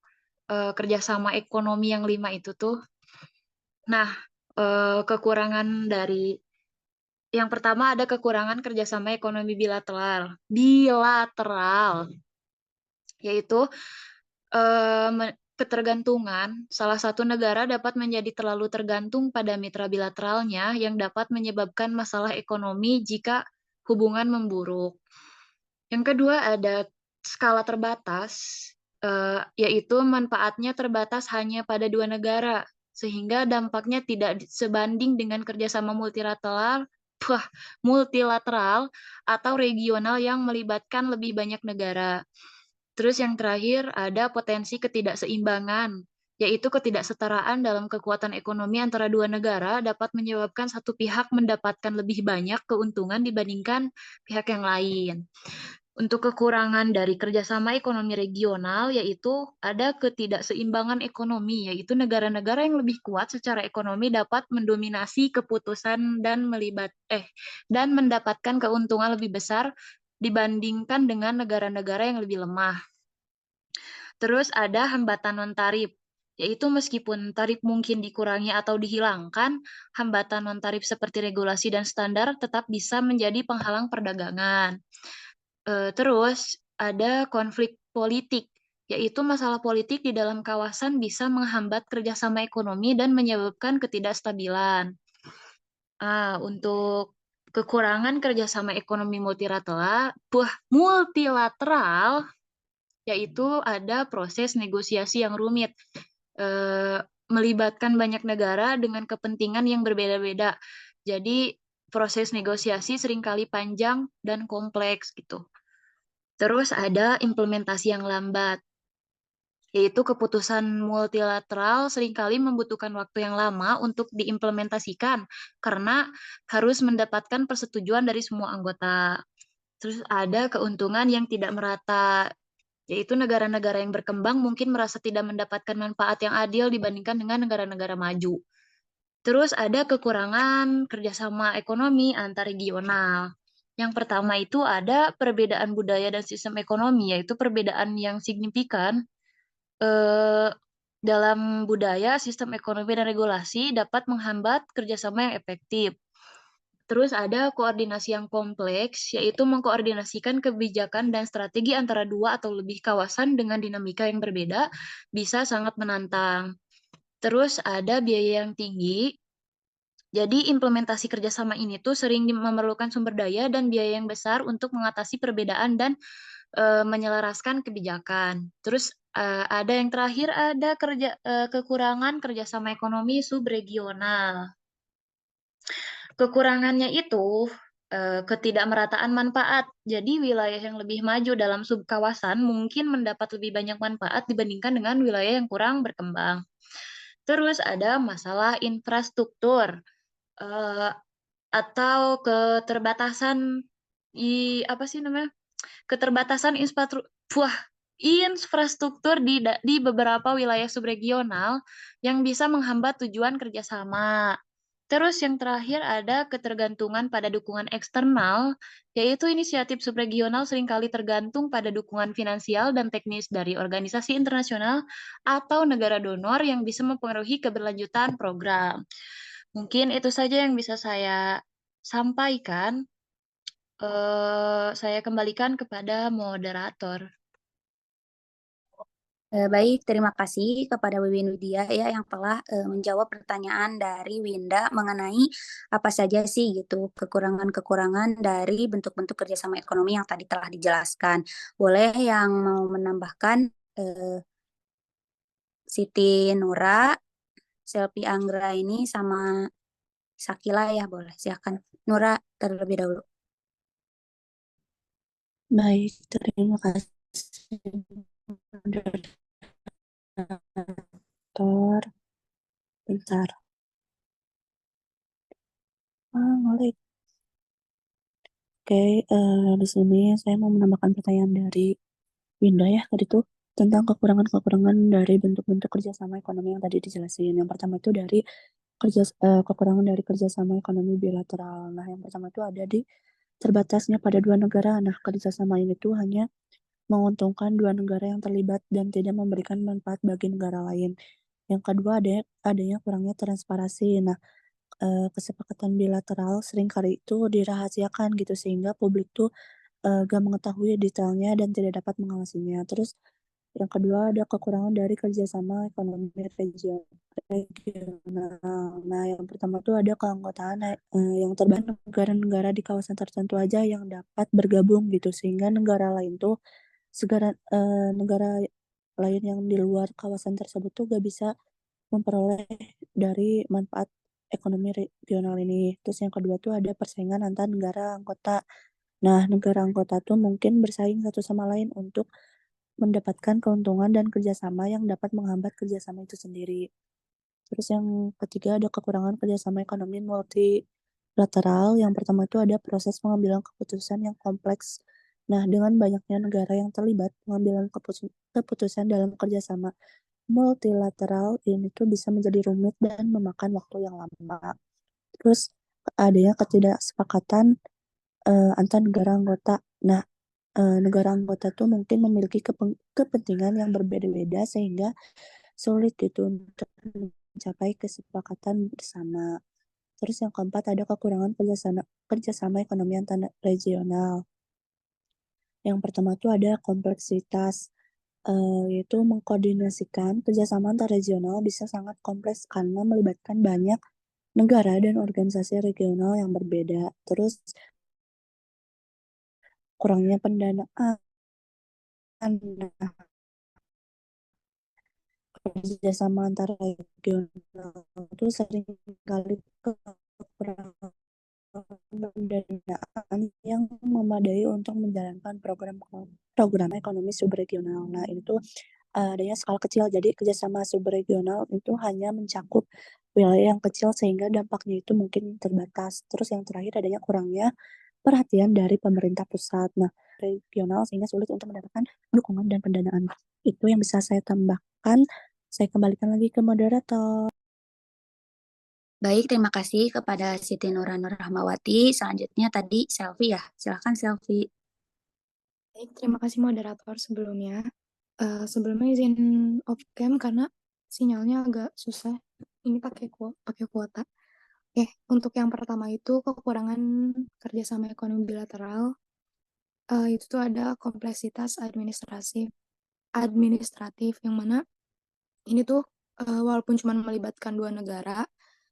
kerjasama ekonomi yang 5 itu tuh? Nah, kekurangan dari yang pertama ada kekurangan kerjasama ekonomi bilateral. Bilateral, yaitu ketergantungan salah satu negara dapat menjadi terlalu tergantung pada mitra bilateralnya yang dapat menyebabkan masalah ekonomi jika hubungan memburuk. Yang kedua ada skala terbatas, yaitu manfaatnya terbatas hanya pada 2 negara, sehingga dampaknya tidak sebanding dengan kerjasama multilateral atau regional yang melibatkan lebih banyak negara. Terus yang terakhir ada potensi ketidakseimbangan, yaitu ketidaksetaraan dalam kekuatan ekonomi antara 2 negara dapat menyebabkan satu pihak mendapatkan lebih banyak keuntungan dibandingkan pihak yang lain. Untuk kekurangan dari kerjasama ekonomi regional, yaitu ada ketidakseimbangan ekonomi, yaitu negara-negara yang lebih kuat secara ekonomi dapat mendominasi keputusan dan mendapatkan keuntungan lebih besar dibandingkan dengan negara-negara yang lebih lemah. Terus ada hambatan non-tarif, yaitu meskipun tarif mungkin dikurangi atau dihilangkan, hambatan non-tarif seperti regulasi dan standar tetap bisa menjadi penghalang perdagangan. Terus ada konflik politik, yaitu masalah politik di dalam kawasan bisa menghambat kerjasama ekonomi dan menyebabkan ketidakstabilan. Untuk kekurangan kerjasama ekonomi multilateral, yaitu ada proses negosiasi yang rumit, melibatkan banyak negara dengan kepentingan yang berbeda-beda. Jadi proses negosiasi seringkali panjang dan kompleks gitu. Terus ada implementasi yang lambat, yaitu keputusan multilateral seringkali membutuhkan waktu yang lama untuk diimplementasikan karena harus mendapatkan persetujuan dari semua anggota. Terus ada keuntungan yang tidak merata, yaitu negara-negara yang berkembang mungkin merasa tidak mendapatkan manfaat yang adil dibandingkan dengan negara-negara maju. Terus ada kekurangan kerjasama ekonomi antar regional. Yang pertama itu ada perbedaan budaya dan sistem ekonomi, yaitu perbedaan yang signifikan dalam budaya, sistem ekonomi dan regulasi dapat menghambat kerjasama yang efektif. Terus ada koordinasi yang kompleks, yaitu mengkoordinasikan kebijakan dan strategi antara 2 atau lebih kawasan dengan dinamika yang berbeda, bisa sangat menantang. Terus ada biaya yang tinggi, jadi implementasi kerjasama ini tuh sering memerlukan sumber daya dan biaya yang besar untuk mengatasi perbedaan dan menyelaraskan kebijakan. Terus ada yang terakhir ada kekurangan kerjasama ekonomi subregional. Kekurangannya itu ketidakmerataan manfaat. Jadi wilayah yang lebih maju dalam subkawasan mungkin mendapat lebih banyak manfaat dibandingkan dengan wilayah yang kurang berkembang. Terus ada masalah infrastruktur atau keterbatasan keterbatasan infrastruktur di beberapa wilayah subregional yang bisa menghambat tujuan kerjasama. Terus yang terakhir ada ketergantungan pada dukungan eksternal, yaitu inisiatif subregional seringkali tergantung pada dukungan finansial dan teknis dari organisasi internasional atau negara donor yang bisa mempengaruhi keberlanjutan program. Mungkin itu saja yang bisa saya sampaikan. Saya kembalikan kepada moderator. Baik, terima kasih kepada Wiwin Widya ya yang telah menjawab pertanyaan dari Winda mengenai apa saja sih gitu kekurangan-kekurangan dari bentuk-bentuk kerjasama ekonomi yang tadi telah dijelaskan. Boleh yang mau menambahkan Siti Nura, Selvi Anggra ini sama Sakila ya boleh. Silakan Nura terlebih dahulu. Baik, terima kasih moderator. Bentar. Ngelik. Oke, di sini saya mau menambahkan pertanyaan dari Winda ya tadi tuh. tentang kekurangan-kekurangan dari bentuk-bentuk kerjasama ekonomi yang tadi dijelasin. Yang pertama itu dari kekurangan dari kerjasama ekonomi bilateral. Nah, yang pertama itu ada di terbatasnya pada dua negara. Nah, kerjasama ini tuh hanya menguntungkan dua negara yang terlibat dan tidak memberikan manfaat bagi negara lain. Yang kedua adanya kurangnya transparansi. Nah, kesepakatan bilateral seringkali itu dirahasiakan gitu sehingga publik tuh gak mengetahui detailnya dan tidak dapat mengawasinya. Terus yang kedua ada kekurangan dari kerjasama ekonomi regional. Nah, yang pertama tuh ada keanggotaan yang terbatas negara-negara di kawasan tertentu aja yang dapat bergabung gitu sehingga negara lain tuh negara lain yang di luar kawasan tersebut tuh gak bisa memperoleh dari manfaat ekonomi regional ini. Terus yang kedua tuh ada persaingan antar negara anggota. Nah, negara anggota tuh mungkin bersaing satu sama lain untuk mendapatkan keuntungan dan kerjasama yang dapat menghambat kerjasama itu sendiri. Terus yang ketiga ada kekurangan kerjasama ekonomi multilateral. Yang pertama itu ada proses pengambilan keputusan yang kompleks. Nah, dengan banyaknya negara yang terlibat, pengambilan keputusan dalam kerjasama multilateral ini tuh bisa menjadi rumit dan memakan waktu yang lama. Terus adanya ketidaksepakatan antar negara anggota. Nah, negara anggota tuh mungkin memiliki kepentingan yang berbeda-beda sehingga sulit gitu untuk mencapai kesepakatan bersama. Terus yang keempat ada kekurangan kerjasama ekonomi antar regional. Yang pertama tuh ada kompleksitas, yaitu mengkoordinasikan kerjasama antar regional bisa sangat kompleks karena melibatkan banyak negara dan organisasi regional yang berbeda. Terus kurangnya pendanaan. Nah, kerjasama antar regional itu sering kali kekurangan pendanaan yang memadai untuk menjalankan program ekonomi subregional. Nah, ini tuh adanya skala kecil, jadi kerjasama subregional itu hanya mencakup wilayah yang kecil sehingga dampaknya itu mungkin terbatas. Terus yang terakhir adanya kurangnya perhatian dari pemerintah pusat. Nah, regional sehingga sulit untuk mendapatkan dukungan dan pendanaan. Itu yang bisa saya tambahkan. Saya kembalikan lagi ke moderator. Baik, terima kasih kepada Siti Nurhanur Rahmawati. Selanjutnya tadi Selvi ya. Silahkan Selvi. Baik, terima kasih moderator sebelumnya. Sebelumnya izin off cam karena sinyalnya agak susah. Ini pakai kuota. Oke, untuk yang pertama itu kekurangan kerjasama ekonomi bilateral. Itu tuh ada kompleksitas administratif yang mana ini tuh walaupun cuma melibatkan dua negara,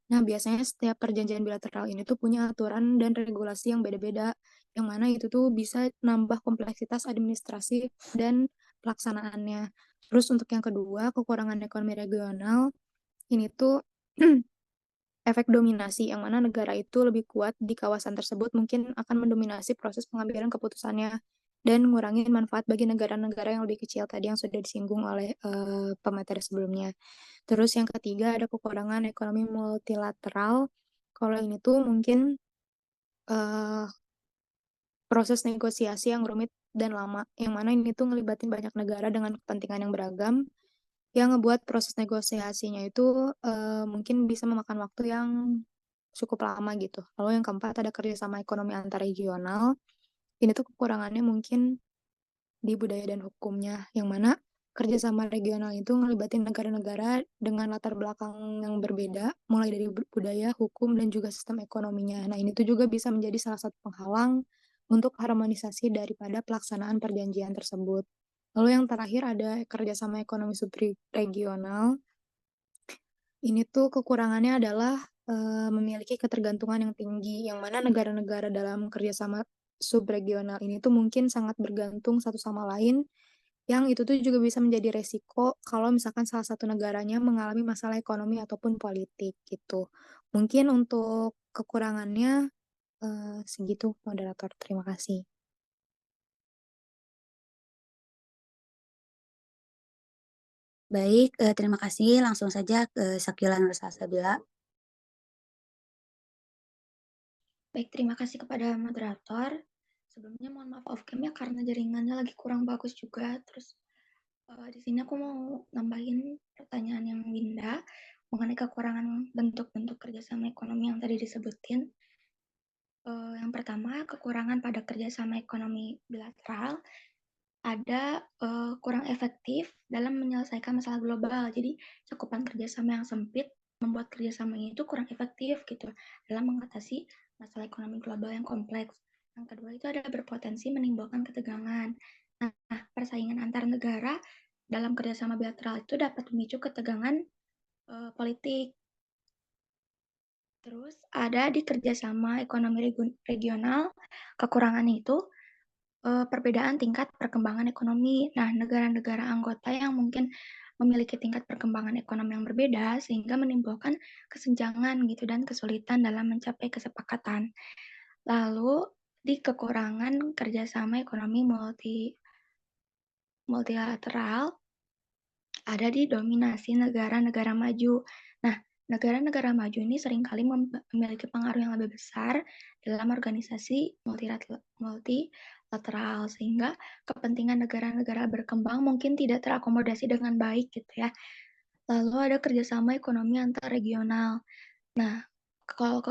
nah biasanya setiap perjanjian bilateral ini tuh punya aturan dan regulasi yang beda-beda, yang mana itu tuh bisa nambah kompleksitas administrasi dan pelaksanaannya. Terus untuk yang kedua, kekurangan ekonomi regional, ini tuh efek dominasi, yang mana negara itu lebih kuat di kawasan tersebut mungkin akan mendominasi proses pengambilan keputusannya dan mengurangi manfaat bagi negara-negara yang lebih kecil tadi yang sudah disinggung oleh pemateri sebelumnya. Terus yang ketiga ada kekurangan ekonomi multilateral. Kalau ini tuh mungkin proses negosiasi yang rumit dan lama, yang mana ini tuh ngelibatin banyak negara dengan kepentingan yang beragam, yang ngebuat proses negosiasinya itu mungkin bisa memakan waktu yang cukup lama gitu. Lalu yang keempat ada kerjasama ekonomi antar regional. Ini tuh kekurangannya mungkin di budaya dan hukumnya, yang mana kerjasama regional itu ngelibatin negara-negara dengan latar belakang yang berbeda, mulai dari budaya, hukum, dan juga sistem ekonominya. Nah, ini tuh juga bisa menjadi salah satu penghalang untuk harmonisasi daripada pelaksanaan perjanjian tersebut. Lalu yang terakhir ada kerjasama ekonomi subregional. Ini tuh kekurangannya adalah memiliki ketergantungan yang tinggi, yang mana negara-negara dalam kerjasama subregional ini tuh mungkin sangat bergantung satu sama lain, yang itu tuh juga bisa menjadi resiko kalau misalkan salah satu negaranya mengalami masalah ekonomi ataupun politik gitu. Mungkin untuk kekurangannya segitu, moderator. Terima kasih. Baik, terima kasih. Langsung saja ke Sakila Nur Salsabila. Baik, terima kasih kepada moderator. Sebelumnya mohon maaf off cam ya karena jaringannya lagi kurang bagus juga. Terus Di sini aku mau nambahin pertanyaan yang Winda mengenai kekurangan bentuk-bentuk kerjasama ekonomi yang tadi disebutin. Yang pertama, kekurangan pada kerjasama ekonomi bilateral ada kurang efektif dalam menyelesaikan masalah global. Jadi cakupan kerjasama yang sempit membuat kerjasamanya itu kurang efektif gitu dalam mengatasi masalah ekonomi global yang kompleks. Yang kedua itu ada berpotensi menimbulkan ketegangan. Nah, persaingan antar negara dalam kerjasama bilateral itu dapat memicu ketegangan politik. Terus ada di kerjasama ekonomi regional, kekurangannya itu perbedaan tingkat perkembangan ekonomi. Nah, negara-negara anggota yang mungkin memiliki tingkat perkembangan ekonomi yang berbeda sehingga menimbulkan kesenjangan gitu dan kesulitan dalam mencapai kesepakatan. Lalu di kekurangan kerjasama ekonomi multilateral ada di dominasi negara-negara maju. Nah, negara-negara maju ini seringkali memiliki pengaruh yang lebih besar dalam organisasi multilateral, sehingga kepentingan negara-negara berkembang mungkin tidak terakomodasi dengan baik gitu ya. Lalu ada kerjasama ekonomi antar regional. Nah, kalau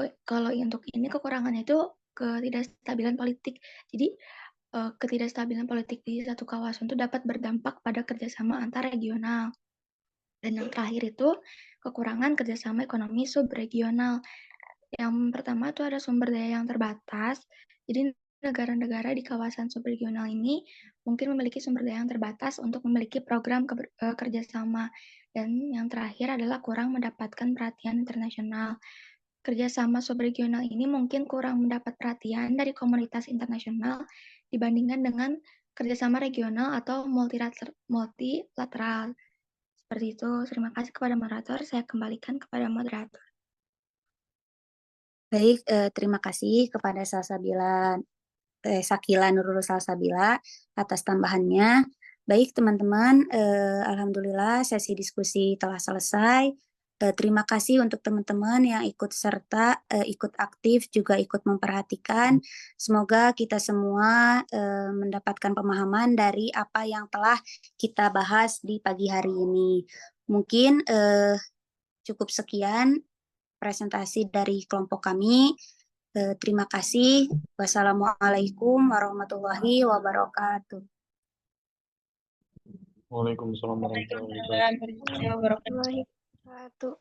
untuk ini kekurangannya itu ketidakstabilan politik. Jadi ketidakstabilan politik di satu kawasan itu dapat berdampak pada kerjasama antar regional. Dan yang terakhir itu kekurangan kerjasama ekonomi subregional. Yang pertama itu ada sumber daya yang terbatas. Jadi negara-negara di kawasan subregional ini mungkin memiliki sumber daya yang terbatas untuk memiliki program kerjasama. Dan yang terakhir adalah kurang mendapatkan perhatian internasional. Kerjasama subregional ini mungkin kurang mendapat perhatian dari komunitas internasional dibandingkan dengan kerjasama regional atau multilateral. Seperti itu. Terima kasih kepada moderator. Saya kembalikan kepada moderator. Baik, terima kasih kepada Sakila Nurul Salsabila atas tambahannya. Baik teman-teman, alhamdulillah sesi diskusi telah selesai. Terima kasih untuk teman-teman yang ikut serta, ikut aktif, juga ikut memperhatikan. Semoga kita semua mendapatkan pemahaman dari apa yang telah kita bahas di pagi hari ini. Mungkin cukup sekian presentasi dari kelompok kami. Terima kasih. Wassalamualaikum warahmatullahi wabarakatuh. Waalaikumsalam warahmatullahi wabarakatuh. Waalaikumsalam warahmatullahi wabarakatuh. Wabarakatuh.